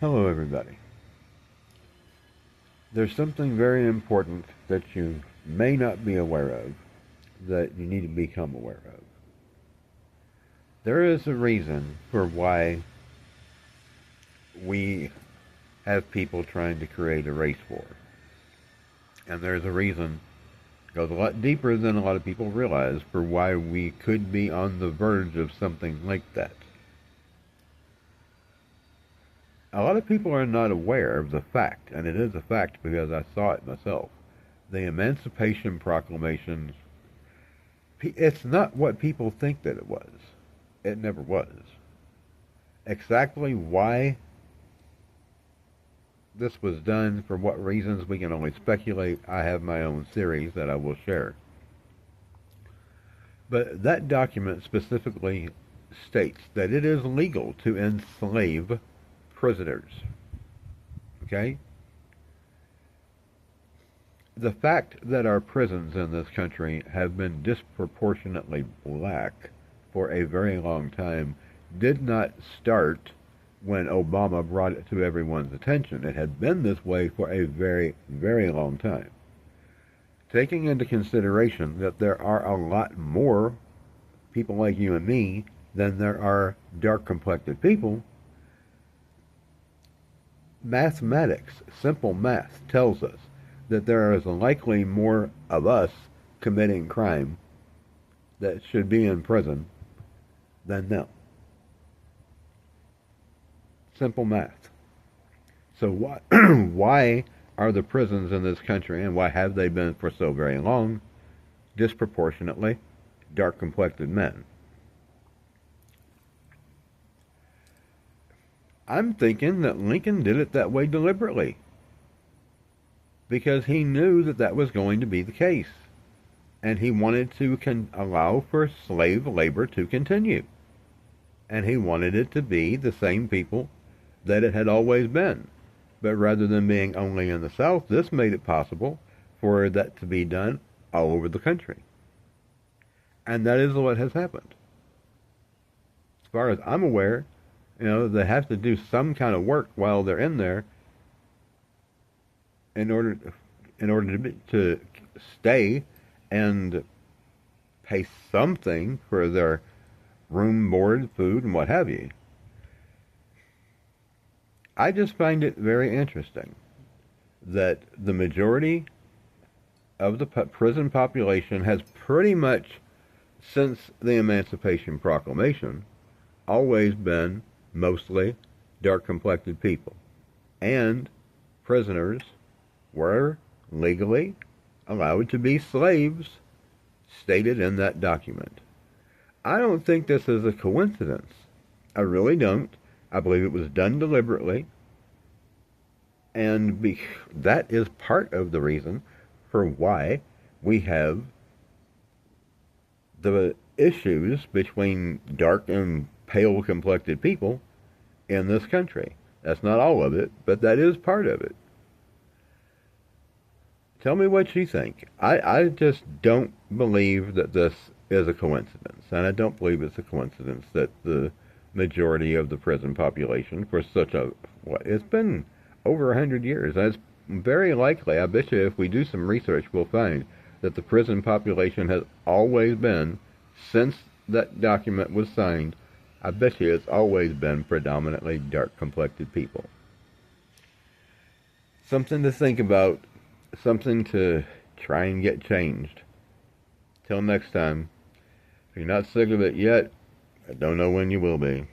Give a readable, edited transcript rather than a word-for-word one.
Hello, everybody. There's something very important that you may not be aware of that you need to become aware of. There is a reason for why we have people trying to create a race war. And there's a reason, it goes a lot deeper than a lot of people realize, for why we could be on the verge of something like that. A lot of people are not aware of the fact, and it is a fact because I saw it myself. The Emancipation Proclamation, it's not what people think that it was. It never was. Exactly why this was done, for what reasons, we can only speculate. I have my own theories that I will share. But that document specifically states that it is legal to enslave prisoners. Okay? The fact that our prisons in this country have been disproportionately black for a very long time did not start when Obama brought it to everyone's attention. It had been this way for a very, very long time. Taking into consideration that there are a lot more people like you and me than there are dark-complected people, mathematics, simple math, tells us that there is likely more of us committing crime that should be in prison than them. Simple math. So why are the prisons in this country, and why have they been for so very long, disproportionately dark-complected men? I'm thinking that Lincoln did it that way deliberately, because he knew that that was going to be the case, and he wanted to allow for slave labor to continue, and he wanted it to be the same people that it had always been. But rather than being only in the South, this made it possible for that to be done all over the country. And that is what has happened. As far as I'm aware, they have to do some kind of work while they're in there in order to stay and pay something for their room, board, food, and what have you. I just find it very interesting that the majority of the prison population has pretty much, since the Emancipation Proclamation, always been mostly dark-complected people. And prisoners were legally allowed to be slaves, stated in that document. I don't think this is a coincidence. I really don't. I believe it was done deliberately, and that is part of the reason for why we have the issues between dark and pale-complected people in this country. That's not all of it, but that is part of it. Tell me what you think. I just don't believe that this is a coincidence, and I don't believe it's a coincidence that the majority of the prison population for it's been over 100 years. It's very likely, I bet you if we do some research, we'll find that the prison population has always been, since that document was signed, I bet you it's always been predominantly dark-complected people. Something to think about, something to try and get changed. Till next time, if you're not sick of it yet, I don't know when you will be.